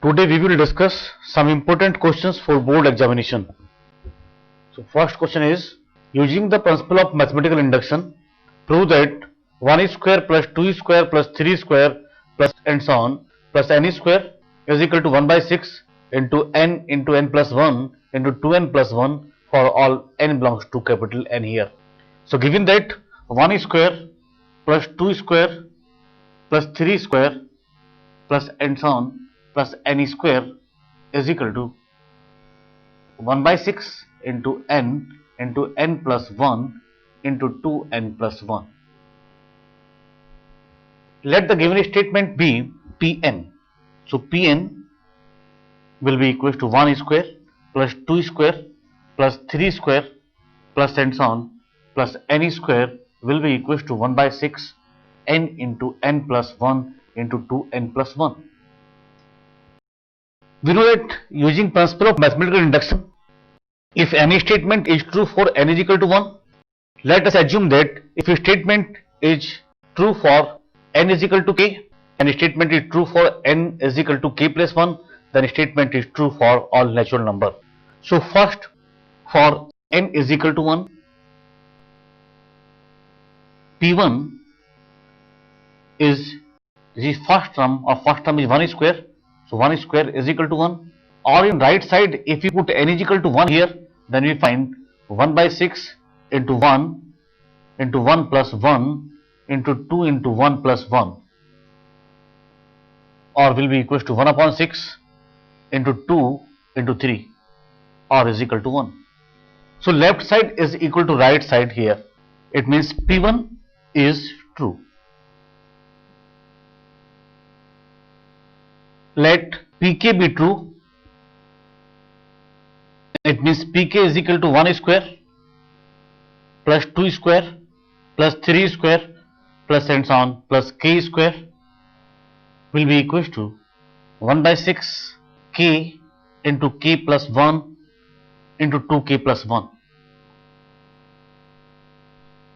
Today we will discuss some important questions for board examination. So first question is, using the principle of mathematical induction, prove that 1 square plus 2 square plus 3 square plus and so on plus n square is equal to 1 by 6 into n plus 1 into 2n plus 1 for all n belongs to capital N here. So given that 1 square plus 2 square plus 3 square plus and so on plus n square is equal to 1 by 6 into n plus 1 into 2n plus 1. Let the given statement be Pn. So Pn will be equal to 1 square plus 2 square plus 3 square plus and so on plus n square will be equal to 1 by 6 n into n plus 1 into 2n plus 1. We know that using principle of mathematical induction, if any statement is true for n is equal to 1, let us assume that if a statement is true for n is equal to k and a statement is true for n is equal to k plus 1, then a statement is true for all natural number. So first, for n is equal to 1, P1 is the first term is 1 square. So 1 square is equal to 1, or in right side if we put n is equal to 1 here, then we find 1 by 6 into 1 into 1 plus 1 into 2 into 1 plus 1, or will be equal to 1 upon 6 into 2 into 3, or is equal to 1. So left side is equal to right side here. It means P1 is true. Let Pk be true. It means Pk is equal to 1 square plus 2 square plus 3 square plus and so on plus k square will be equal to 1 by 6 k into k plus 1 into 2k plus 1.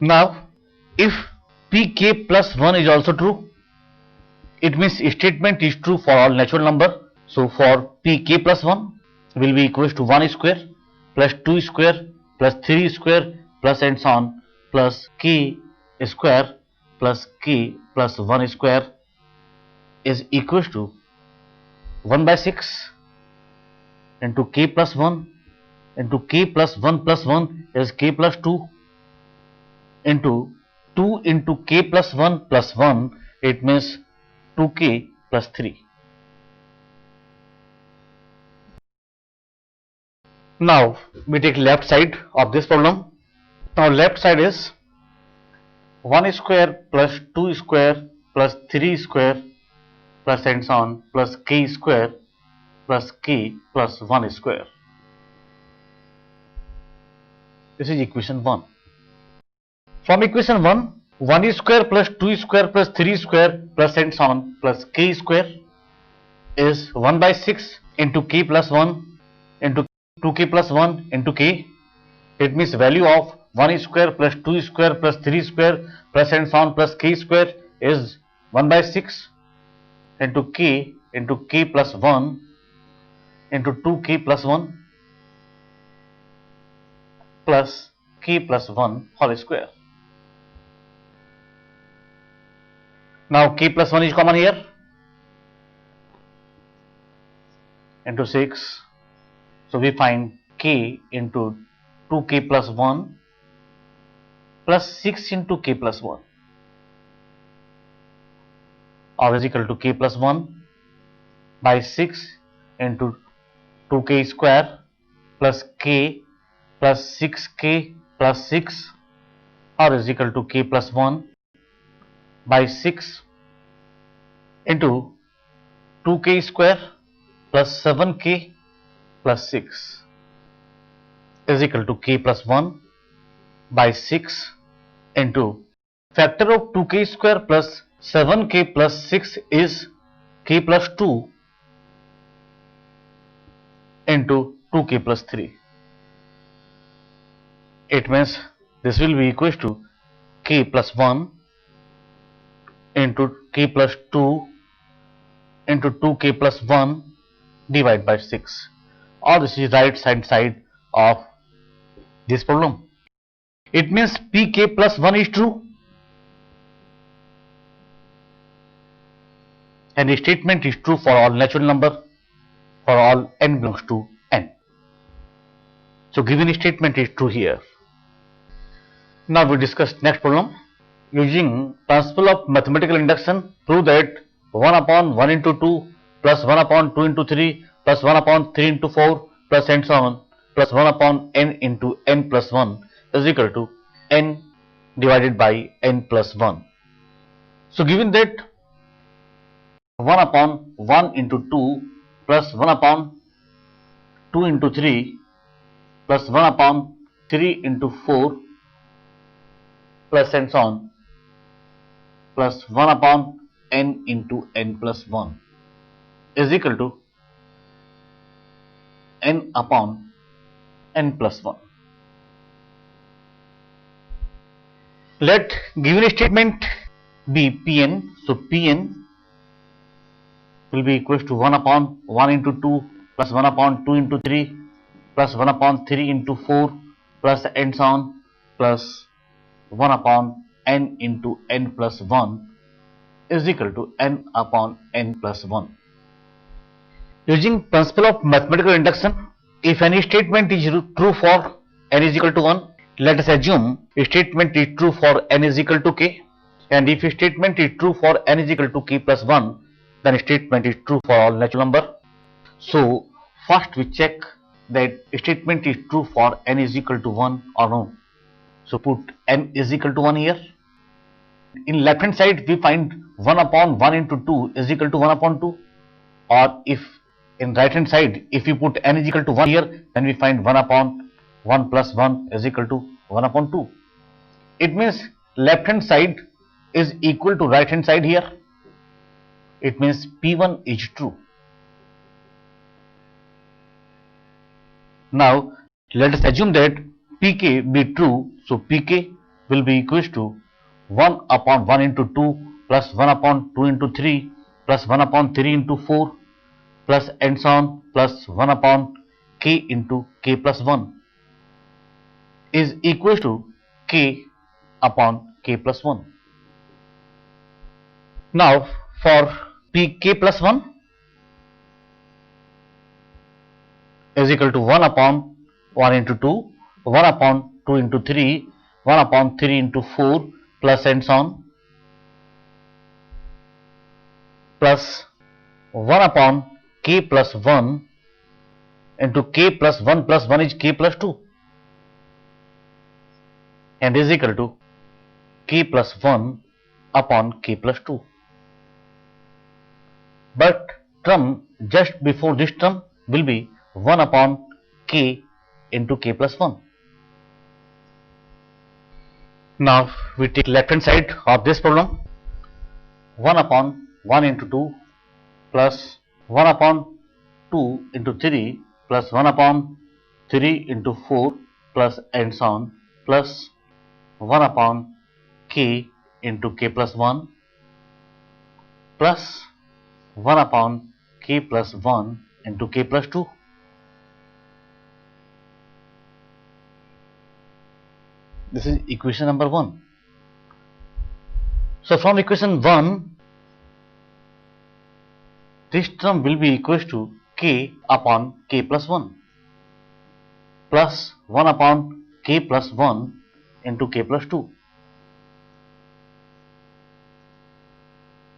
Now if Pk plus 1 is also true, it means statement is true for all natural number. So for Pk plus 1 will be equal to 1 square plus 2 square plus 3 square plus and so on plus k square plus k plus 1 square is equal to 1 by 6 into k plus 1 into k plus 1 is k plus 2 into 2 into k plus 1 plus 1, it means 2k plus 3. Now we take left side of this problem. Now left side is 1 square plus 2 square plus 3 square plus and so on plus k square plus k plus 1 square. This is equation 1. From equation 1, 1 square plus 2 square plus 3 square plus and so on plus k square is 1 by 6 into k plus 1 into 2k plus 1 into k. It means value of 1 square plus 2 square plus 3 square plus and so on plus k square is 1 by 6 into k plus 1 into 2k plus 1 plus k plus 1 whole square. Now k plus 1 is common here into 6. So we find k into 2k plus 1 plus 6 into k plus 1, or is equal to k plus 1 by 6 into 2k square plus k plus 6k plus 6, or is equal to k plus 1 by 6 into 2k square plus 7k plus 6 is equal to k plus 1 by 6 into factor of 2k square plus 7k plus 6 is k plus 2 into 2k plus 3. It means this will be equal to k plus 1 into k plus 2 into 2k plus 1 divide by 6, or this is right hand side of this problem. It means pk plus 1 is true, and the statement is true for all natural number for all n belongs to n. So given statement is true here. Now we discuss next problem. Using principle of mathematical induction, prove that 1 upon 1 into 2 plus 1 upon 2 into 3 plus 1 upon 3 into 4 plus and so on plus 1 upon n into n plus 1 is equal to n divided by n plus 1. So given that 1 upon 1 into 2 plus 1 upon 2 into 3 plus 1 upon 3 into 4 plus and so on plus 1 upon n into n plus 1 is equal to n upon n plus 1. Let given statement be Pn. So Pn will be equal to 1 upon 1 into 2 plus 1 upon 2 into 3 plus 1 upon 3 into 4 plus and so on plus 1 upon n into n plus 1 is equal to n upon n plus 1. Using principle of mathematical induction, if any statement is true for n is equal to 1, let us assume a statement is true for n is equal to k, and if a statement is true for n is equal to k plus 1, then a statement is true for all natural number. So first we check that a statement is true for n is equal to 1 or no. So put n is equal to 1 here. In left hand side we find 1 upon 1 into 2 is equal to 1 upon 2, or if in right hand side if we put n is equal to 1 here, then we find 1 upon 1 plus 1 is equal to 1 upon 2. It means left hand side is equal to right hand side here. It means P1 is true. Now let us assume that Pk be true. So Pk will be equal to 1 upon 1 into 2 plus 1 upon 2 into 3 plus 1 upon 3 into 4 plus and so on plus 1 upon k into k plus 1 is equal to k upon k plus 1. Now for pk plus 1 is equal to 1 upon 1 into 2, 1 upon 2 into 3, 1 upon 3 into 4 plus and so on plus 1 upon k plus 1 into k plus 1 is k plus 2 and is equal to k plus 1 upon k plus 2. But term just before this term will be 1 upon k into k plus 1. Now we take left hand side of this problem. 1 upon 1 into 2 plus 1 upon 2 into 3 plus 1 upon 3 into 4 plus and so on plus 1 upon k into k plus 1 plus 1 upon k plus 1 into k plus 2. This is equation number 1. So from equation 1, this term will be equal to k upon k plus 1 plus 1 upon k plus 1 into k plus 2.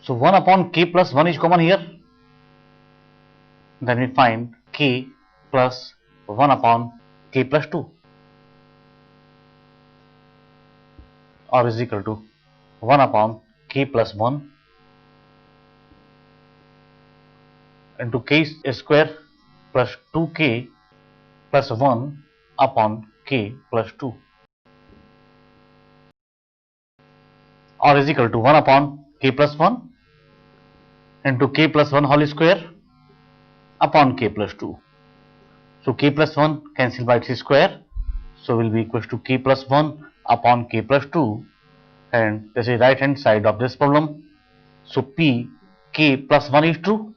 So 1 upon k plus 1 is common here. Then we find k plus 1 upon k plus 2 or is equal to 1 upon k plus 1 into k square plus 2k plus 1 upon k plus 2 or is equal to 1 upon k plus 1 into k plus 1 whole square upon k plus 2. So k plus 1 cancel by its square, so will be equal to k plus 1 upon k plus 2, and this is right hand side of this problem. So p k plus 1 is true.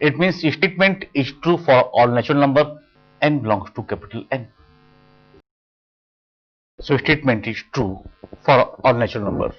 It means statement is true for all natural number n belongs to capital N. So statement is true for all natural numbers.